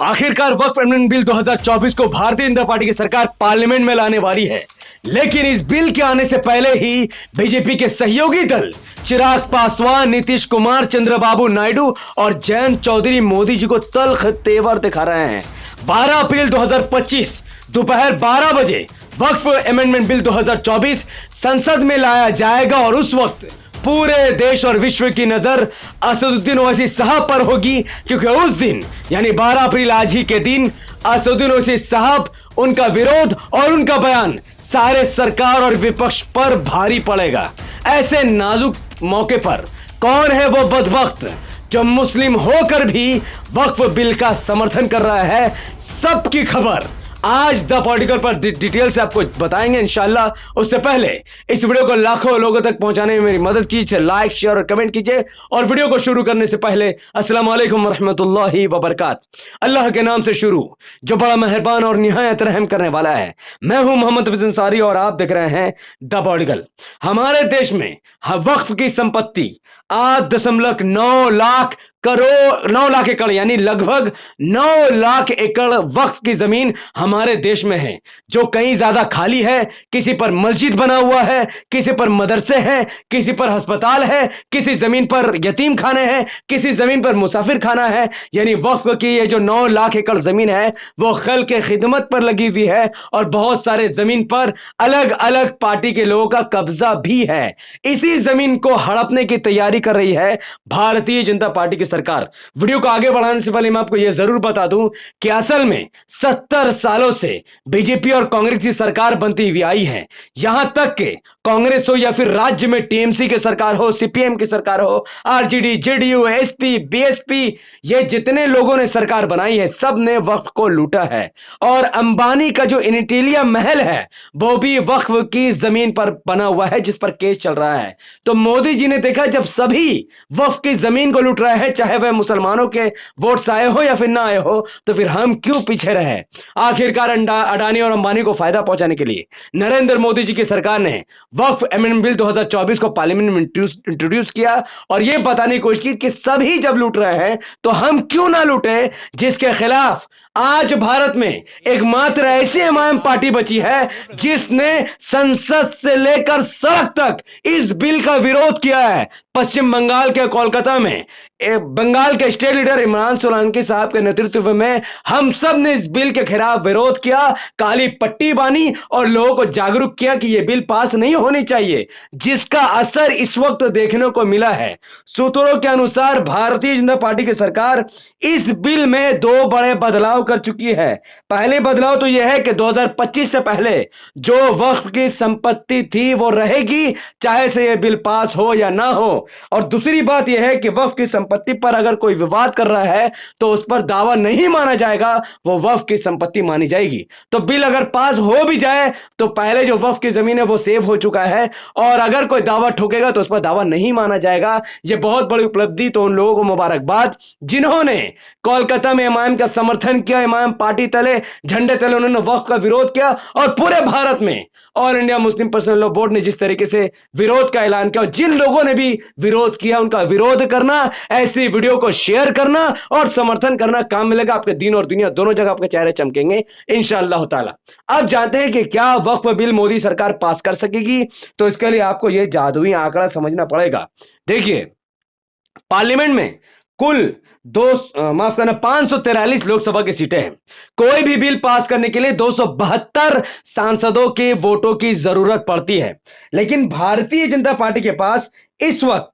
आखिरकार वक्फ amendment bill 2024 को Bharatiya Janata party की सरकार पार्लियामेंट में लाने वाली है, लेकिन इस बिल के आने से पहले ही बीजेपी के सहयोगी दल चिराग पासवान, नीतीश कुमार, चंद्रबाबू नायडू और जयंत चौधरी मोदी जी को तल्ख तेवर दिखा रहे हैं। 12 अप्रैल 2025 दोपहर 12 बजे वक्फ अमेंडमेंट बिल 2024 संसद में लाया जाएगा और उस वक्त पूरे देश और विश्व की नजर असदुद्दीन ओवैसी साहब पर होगी, क्योंकि उस दिन यानी 12 अप्रैल आज ही के दिन असदुद्दीन ओवैसी साहब, उनका विरोध और उनका बयान सारे सरकार और विपक्ष पर भारी पड़ेगा। ऐसे नाजुक मौके पर कौन है वो बदबख्त जो मुस्लिम होकर भी वक्फ बिल का समर्थन कर रहा है? सबकी खबर आज द पॉलिटिकल पर डिटेल से आपको बताएंगे इंशाल्लाह। उससे पहले इस वीडियो को लाखों लोगों तक पहुंचाने में मेरी मदद कीजिए, लाइक, शेयर और कमेंट कीजिए। और वीडियो को शुरू करने से पहले अस्सलाम वालेकुम रहमतुल्लाहि व बरकातहू। अल्लाह के नाम से शुरू जो बड़ा मेहरबान और निहायत रहम करने वाला है। मैं हूं मोहम्मद हफीज अंसारी और आप देख रहे हैं द पॉलिटिकल। हमारे देश में वक्फ की संपत्ति 8.9 लाख करोड़ 9 लाख एकड़ यानी लगभग 9 लाख एकड़ वक्फ की जमीन हमारे देश में है, जो कहीं ज्यादा खाली है। किसी पर मस्जिद बना हुआ है, किसी पर मदरसे हैं, किसी पर अस्पताल है, किसी जमीन पर यतीम खाने हैं, किसी जमीन पर मुसाफिर खाना है। यानी वक्फ की ये जो 9 लाख एकड़ जमीन है वो खल के खिदमत पर लगी हुई है और बहुत सारे जमीन पर अलग अलग पार्टी के लोगों का कब्जा भी है। इसी जमीन को हड़पने की तैयारी कर रही है भारतीय जनता पार्टी की सरकार। वीडियो को आगे बढ़ाने से पहले मैं आपको यह जरूर बता दूं कि असल में 70 सालों से बीजेपी और कांग्रेस की सरकार बनती हुई आई है। यहां तक कि कांग्रेस हो या फिर राज्य में टीएमसी की सरकार हो, सीपीएम की सरकार हो, आरजेडी, जेडीयू, एसपी, बीएसपी, ये जितने लोगों ने सरकार बनाई है सब ने वक्फ को लूटा है। और अंबानी का जो इनिटेलिया महल है वो भी वक्फ की जमीन पर बना हुआ है, जिस पर केस चल रहा है। तो मोदी जी ने देखा जब सभी वक्फ की जमीन को लूट रहे हैं, चाहे वह मुसलमानों के वोट्स आए हो या फिर ना आए हो, तो फिर हम क्यों पीछे रहे। आखिरकार अडानी और अंबानी को फायदा पहुंचाने के लिए नरेंद्र मोदी जी की सरकार ने वक्फ अमेंडमेंट बिल 2024 को पार्लियामेंट में इंट्रोड्यूस किया और यह बताने की कोशिश की कि सभी जब लूट रहे हैं तो हम क्यों ना लूटे, जिसके खिलाफ आज भारत में एकमात्र ऐसी एमआईएम पार्टी बची है जिसने संसद से लेकर सड़क तक इस बिल का विरोध किया है। पश्चिम बंगाल के कोलकाता में बंगाल के स्टेट लीडर इमरान सोलांकी साहब के नेतृत्व में हम सब ने इस बिल के खिलाफ विरोध किया, काली पट्टी बांधी और लोगों को जागरूक किया कि यह बिल पास नहीं होनी चाहिए, जिसका असर इस वक्त देखने को मिला है। सूत्रों के अनुसार भारतीय जनता पार्टी की सरकार इस बिल में 2 बड़े बदलाव कर चुकी है। पहले बदलाव तो यह है कि 2025 से पहले जो वक्फ की संपत्ति थी वो रहेगी, चाहे से यह बिल पास हो या ना हो। और दूसरी बात यह है कि वक्फ की संपत्ति पर अगर कोई विवाद कर रहा है तो उस पर दावा नहीं माना जाएगा, वो वक्फ की संपत्ति मानी जाएगी। तो बिल अगर पास हो भी जाए तो पहले जो वक्फ की जमीन है वो सेव हो चुका है और अगर कोई दावा ठोकेगा तो उस पर दावा नहीं माना जाएगा। यह बहुत बड़ी उपलब्धि, तो उन लोगों को मुबारकबाद जिन्होंने कोलकाता में एमआईएम का समर्थन किया, एमआईएम पार्टी तले, झंडे तले उन्होंने वक्फ का विरोध किया। और पूरे भारत में all India Muslim personal law board ने जिस तरीके से विरोध का ऐलान किया और जिन लोगों ने भी विरोध किया उनका विरोध करना, ऐसी वीडियो को शेयर करना और समर्थन करना, काम मिलेगा आपके दीन और दुनिया दोनों जगह आपके चेहरे चमकेंगे इंशाअल्लाह ताला। अब जानते हैं कि क्या वक्फ बिल मोदी सरकार पास कर सकेगी, तो इसके लिए आपको यह जादुई आंकड़ा समझना पड़ेगा। देखिए, पार्लियामेंट में कुल 543 लोकसभा की सीटें हैं। कोई भी बिल पास करने के लिए 272 सांसदों के वोटों की जरूरत पड़ती है, लेकिन भारतीय जनता पार्टी के पास इस वक्त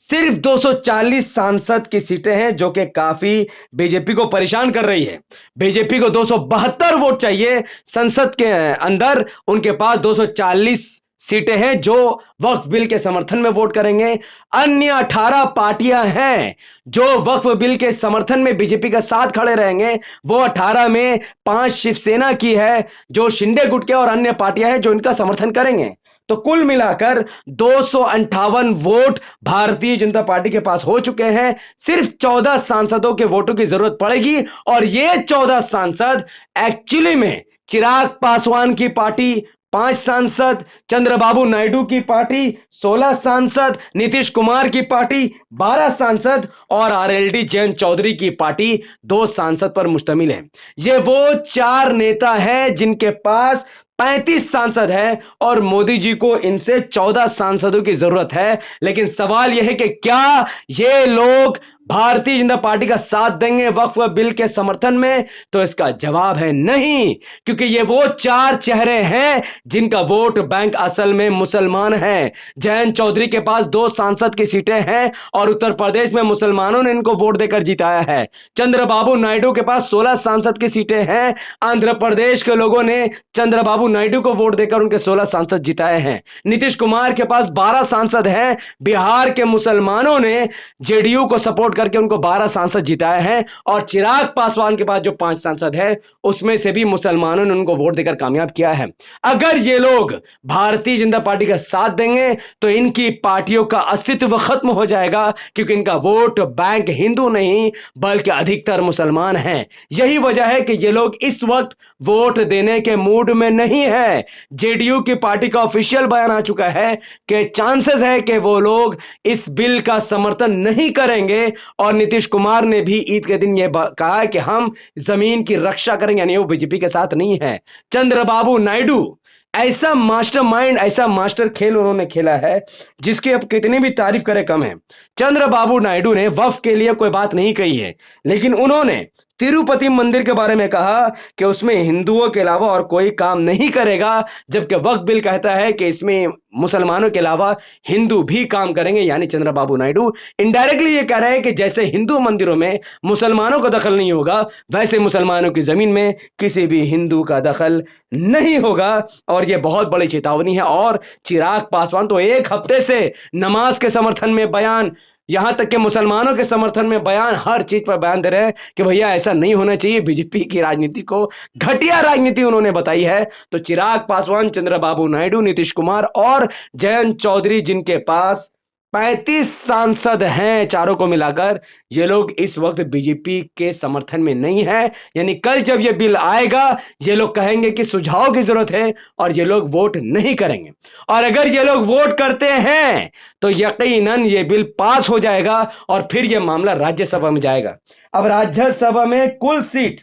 सिर्फ 240 सांसद की सीटें हैं, जो कि काफी बीजेपी को परेशान कर रही है। बीजेपी को 272 वोट चाहिए संसद के अंदर, उनके पास 240 सीटें हैं जो वक्फ बिल के समर्थन में वोट करेंगे। अन्य 18 पार्टियां हैं जो वक्फ बिल के समर्थन में बीजेपी का साथ खड़े रहेंगे। वो 18 में 5 शिवसेना की है, जो शिंदे गुट के, और अन्य पार्टियां हैं जो इनका समर्थन करेंगे। तो कुल मिलाकर 258 वोट भारतीय जनता पार्टी के पास हो चुके हैं। सिर्फ 14 सांसदों के वोटों की जरूरत पड़ेगी और ये 14 सांसद एक्चुअली में चिराग पासवान की पार्टी 5 सांसद, चंद्रबाबू नायडू की पार्टी 16 सांसद, नीतीश कुमार की पार्टी 12 सांसद और आरएलडी जयंत चौधरी की पार्टी 2 सांसद पर मुश्तमिल है। ये वो 4 नेता हैं जिनके पास 35 सांसद है और मोदी जी को इनसे 14 सांसदों की जरूरत है। लेकिन सवाल यह है कि क्या ये लोग भारतीय जनता पार्टी का साथ देंगे वक्फ बिल के समर्थन में? तो इसका जवाब है नहीं, क्योंकि ये वो 4 चेहरे हैं जिनका वोट बैंक असल में मुसलमान है। जयंत चौधरी के पास 2 सांसद की सीटें हैं और उत्तर प्रदेश में मुसलमानों ने इनको वोट देकर जिताया है। चंद्रबाबू नायडू के पास 16 सांसद की सीटें हैं। आंध्र प्रदेश के लोगों ने चंद्रबाबू नायडू को वोट देकर उनके 16 सांसद जिताए हैं। नीतीश कुमार के पास 12 सांसद हैं। बिहार के मुसलमानों ने जेडीयू को सपोर्ट करके उनको 12 सांसद जिताए हैं और चिराग पासवान के पास जो 5 सांसद है उसमें से भी मुसलमानों ने उनको वोट देकर कामयाब किया है। अगर ये लोग भारतीय जनता पार्टी का साथ देंगे तो इनकी पार्टियों का अस्तित्व खत्म हो जाएगा, क्योंकि इनका वोट बैंक हिंदू नहीं बल्कि अधिकतर मुसलमान हैं। यही वजह है कि ये लोग इस वक्त वोट देने के मूड में नहीं है। जेडीयू की पार्टी का ऑफिशियल बयान आ चुका है कि चांसेस है कि वो लोग इस बिल का समर्थन नहीं करेंगे और नीतीश कुमार ने भी ईद के दिन यह कहा है कि हम जमीन की रक्षा करेंगे, यानी वो बीजेपी के साथ नहीं है। चंद्रबाबू नायडू ऐसा मास्टरमाइंड, ऐसा मास्टर खेल उन्होंने खेला है जिसकी अब कितनी भी तारीफ करें कम है। चंद्रबाबू नायडू ने वक्फ के लिए कोई बात नहीं कही है, लेकिन उन्होंने तिरुपति मंदिर के बारे में कहा कि उसमें हिंदुओं के अलावा और कोई काम नहीं करेगा, जबकि वक्फ बिल कहता है कि इसमें मुसलमानों के अलावा हिंदू भी काम करेंगे। यानी चंद्रबाबू नायडू इनडायरेक्टली ये कह रहे हैं कि जैसे हिंदू मंदिरों में मुसलमानों का दखल नहीं होगा, वैसे मुसलमानों की जमीन में किसी भी हिंदू का दखल नहीं होगा। और यह बहुत बड़ी चेतावनी है। और चिराग पासवान तो एक हफ्ते से नमाज के समर्थन में बयान, यहां तक कि मुसलमानों के समर्थन में बयान, हर चीज पर बयान दे रहे हैं कि भैया ऐसा नहीं होना चाहिए। बीजेपी की राजनीति को घटिया राजनीति उन्होंने बताई है। तो चिराग पासवान, चंद्रबाबू नायडू, नीतीश कुमार और जयंत चौधरी, जिनके पास 35 सांसद हैं चारों को मिलाकर, ये लोग इस वक्त बीजेपी के समर्थन में नहीं है। यानी कल जब ये बिल आएगा ये लोग कहेंगे कि सुझाव की जरूरत है और ये लोग वोट नहीं करेंगे। और अगर ये लोग वोट करते हैं तो यकीनन ये बिल पास हो जाएगा और फिर ये मामला राज्यसभा में जाएगा। अब राज्यसभा में कुल सीट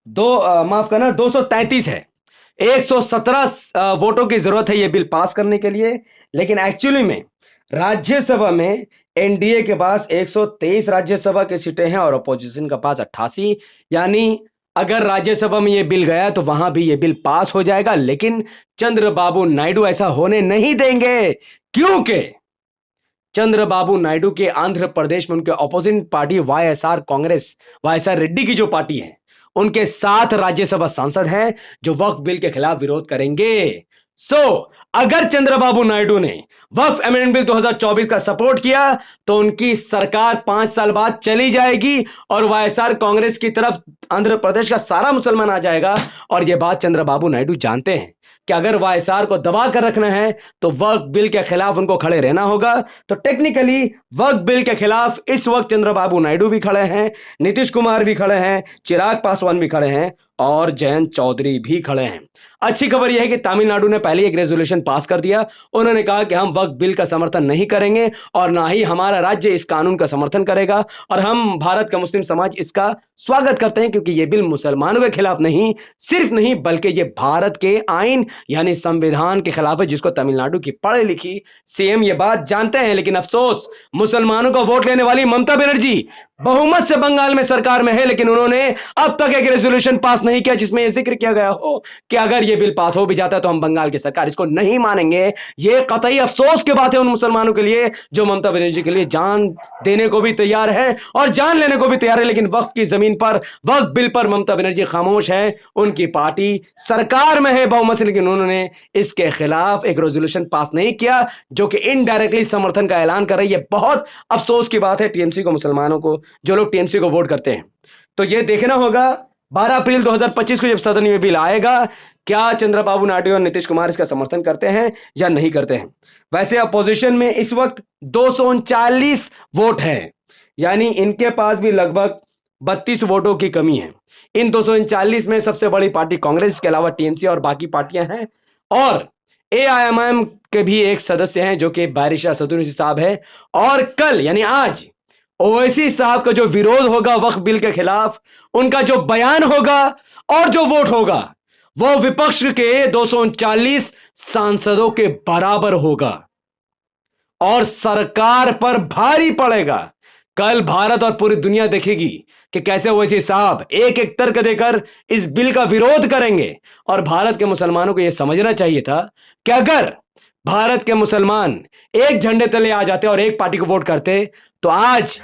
233 है। 117 वोटों की जरूरत है ये बिल पास करने के लिए। लेकिन एक्चुअली में राज्यसभा में एनडीए के पास 123 राज्यसभा की सीटें हैं और अपोजिशन के पास 88। यानी अगर राज्यसभा में यह बिल गया तो वहां भी यह बिल पास हो जाएगा। लेकिन चंद्रबाबू नायडू ऐसा होने नहीं देंगे, क्योंकि चंद्रबाबू नायडू के आंध्र प्रदेश में उनके opposition party YSR Congress, YSR Reddy की जो पार्टी है, उनके 7 राज्यसभा सांसद हैं जो वक्फ बिल के खिलाफ विरोध करेंगे। अगर चंद्रबाबू नायडू ने वक्फ अमेंडमेंट बिल 2024 का सपोर्ट किया तो उनकी सरकार 5 साल बाद चली जाएगी और वाईएसआर कांग्रेस की तरफ आंध्र प्रदेश का सारा मुसलमान आ जाएगा। और यह बात चंद्रबाबू नायडू जानते हैं कि अगर वाईएसआर को दबा कर रखना है तो वक्फ बिल के खिलाफ उनको खड़े रहना होगा। तो टेक्निकली वक्फ बिल के खिलाफ इस वक्त चंद्रबाबू नायडू भी खड़े हैं, नीतीश कुमार भी खड़े हैं, चिराग पासवान भी खड़े हैं और जयंत चौधरी भी खड़े हैं। अच्छी खबर यह है कि तमिलनाडु ने पहले एक रेजोल्यूशन पास कर दिया। उन्होंने कहा कि हम वक्फ बिल का समर्थन नहीं करेंगे और ना ही हमारा राज्य इस कानून का समर्थन करेगा। और हम भारत का मुस्लिम समाज इसका स्वागत करते हैं, क्योंकि यह बिल मुसलमानों के खिलाफ नहीं, सिर्फ नहीं बल्कि यह भारत के आईन यानी संविधान के खिलाफ है, जिसको तमिलनाडु की पढ़ी लिखी सीएम ये बात जानते हैं। लेकिन अफसोस, मुसलमानों का वोट लेने वाली ममता बनर्जी बहुमत से बंगाल में सरकार में है, लेकिन उन्होंने अब तक एक रेजोल्यूशन पास नहीं किया जिसमें यह जिक्र किया गया हो कि अगर यह बिल पास हो भी जाता है तो हम बंगाल की सरकार इसको नहीं मानेंगे। यह कतई अफसोस की बात है उन मुसलमानों के लिए जो ममता बनर्जी के लिए जान देने को भी तैयार है और जान लेने को भी तैयार है। लेकिन वक्फ की जमीन पर, वक्फ बिल पर ममता बनर्जी खामोश है। उनकी पार्टी सरकार में है बहुमत से, लेकिन उन्होंने इसके खिलाफ एक रेजोल्यूशन पास नहीं किया जो कि इनडायरेक्टली समर्थन का ऐलान कर रही है। बहुत अफसोस की बात है टीएमसी को, मुसलमानों को, जो लोग टीएमसी को वोट करते हैं। तो यह देखना होगा 12 अप्रैल 2025 को जब सदन में बिल आएगा, क्या चंद्रबाबू नायडू और नीतीश कुमार इसका समर्थन करते हैं या नहीं करते हैं। वैसे अपोजिशन में इस वक्त 239 वोट हैं, यानी इनके पास भी लगभग 32 वोटों की कमी है। इन 239 में सबसे बड़ी पार्टी कांग्रेस के अलावा टीएमसी और बाकी पार्टियां हैं, और एआईएमआईएम के भी एक सदस्य हैं जो कि बारिशा सदुरुसी साहब है। और कल यानी आज ओवैसी साहब का जो विरोध होगा वक्फ बिल के खिलाफ, उनका जो बयान होगा और जो वोट होगा वो विपक्ष के 239 सांसदों के बराबर होगा और सरकार पर भारी पड़ेगा। कल भारत और पूरी दुनिया देखेगी कि कैसे ओवैसी साहब एक एक तर्क देकर इस बिल का विरोध करेंगे। और भारत के मुसलमानों को यह समझना चाहिए था कि अगर भारत के मुसलमान एक झंडे तले आ जाते और एक पार्टी को वोट करते तो आज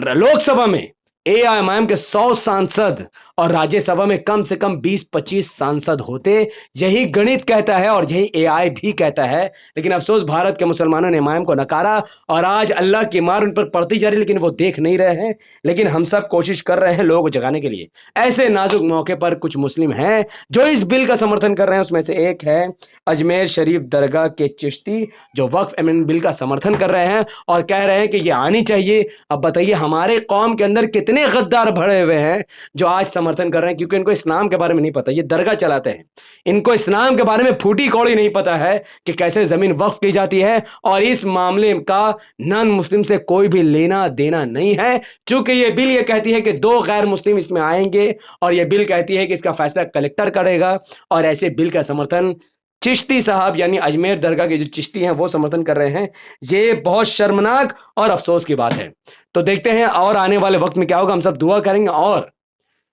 लोकसभा में एआईएमआईएम के 100 सांसद और राज्यसभा में कम से कम 20-25 सांसद होते। यही गणित कहता है और यही एआई भी कहता है। लेकिन अफसोस भारत के मुसलमानों ने इमाम को नकारा और आज अल्लाह की मार उन पर पड़ती जा रही, लेकिन वो देख नहीं रहे हैं। लेकिन हम सब कोशिश कर रहे हैं लोगों को जगाने के लिए। ऐसे नाजुक मौके पर कुछ मुस्लिम हैं जो इस बिल का समर्थन कर रहे हैं। उसमें से एक है अजमेर शरीफ दरगाह के चिश्ती, जो वक्फ अमेंडमेंट बिल का समर्थन कर रहे हैं और कह रहे हैं कि ये आनी चाहिए। अब बताइए हमारे कौम के अंदर कितने गद्दार भरे हुए हैं जो आज समर्थन कर रहे हैं, क्योंकि इनको इस्लाम के बारे में नहीं पता। ये दरगाह चलाते हैं, इनको इस्लाम के बारे में फूटी कौड़ी नहीं पता है कि कैसे जमीन वक्फ की जाती है। और इस मामले का नॉन मुस्लिम से कोई भी लेना देना नहीं है, चूंकि ये बिल ये कहती है कि 2 गैर मुस्लिम इसमें आएंगे और ये बिल कहती है कि इसका फैसला कलेक्टर करेगा। और ऐसे बिल का समर्थन चिश्ती साहब यानी अजमेर दरगाह के जो चिश्ती हैं वो समर्थन कर रहे हैं। ये बहुत शर्मनाक और अफसोस की बात है। तो देखते हैं और आने वाले वक्त में क्या होगा। हम सब दुआ करेंगे। और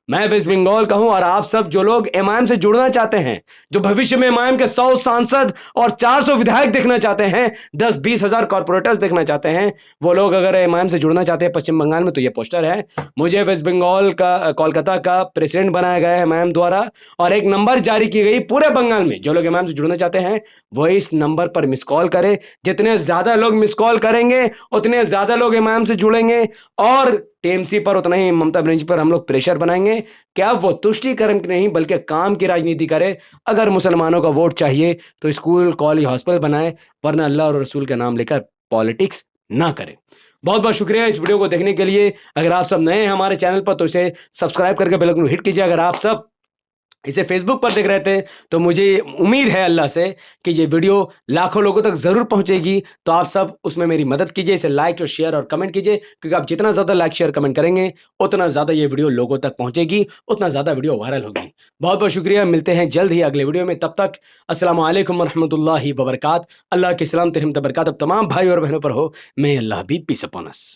मैं वेस्ट बंगाल का हूं और आप सब जो लोग इमाम से जुड़ना चाहते हैं, जो भविष्य में इमाम के 100 सांसद और 400 विधायक देखना चाहते हैं, 10-20 हजार कॉर्पोरेटर्स देखना चाहते हैं, वो लोग अगर इमाम से जुड़ना चाहते हैं पश्चिम बंगाल में, तो ये पोस्टर है। मुझे वेस्ट बंगाल का कोलकाता का प्रेसिडेंट बनाया गया है इमाम द्वारा और एक नंबर जारी की गई पूरे बंगाल में। जो लोग इमाम से जुड़ना चाहते हैं वो इस नंबर पर मिस कॉल करें। जितने ज्यादा लोग मिस कॉल करेंगे उतने ज्यादा लोग इमाम से जुड़ेंगे और टीएमसी पर उतना ही ममता बनर्जी पर हम लोग प्रेशर बनाएंगे कि अब वो तुष्टिकरण की नहीं बल्कि काम की राजनीति करे। अगर मुसलमानों का वोट चाहिए तो स्कूल कॉलेज हॉस्पिटल बनाए, वरना अल्लाह और रसूल का नाम लेकर पॉलिटिक्स ना करें। बहुत बहुत शुक्रिया इस वीडियो को देखने के लिए। अगर आप सब नए हैं हमारे चैनल पर तो इसे सब्सक्राइब करके बेल आइकन हिट कीजिए। अगर आप सब इसे फेसबुक पर देख रहे थे तो मुझे उम्मीद है अल्लाह से कि ये वीडियो लाखों लोगों तक जरूर पहुंचेगी। तो आप सब उसमें मेरी मदद कीजिए, इसे लाइक और शेयर और कमेंट कीजिए, क्योंकि आप जितना ज्यादा लाइक शेयर कमेंट करेंगे उतना ज्यादा ये वीडियो लोगों तक पहुंचेगी, उतना ज्यादा वीडियो वायरल होगी। बहुत बहुत शुक्रिया। मिलते हैं जल्द ही अगले वीडियो में। तब तक अस्सलाम वालेकुम रहमतुल्लाहि व बरकात। अल्लाह की सलामत रहमत बरकात अब तमाम भाई और बहनों पर हो। मे अल्लाह बी पीस अपॉन अस।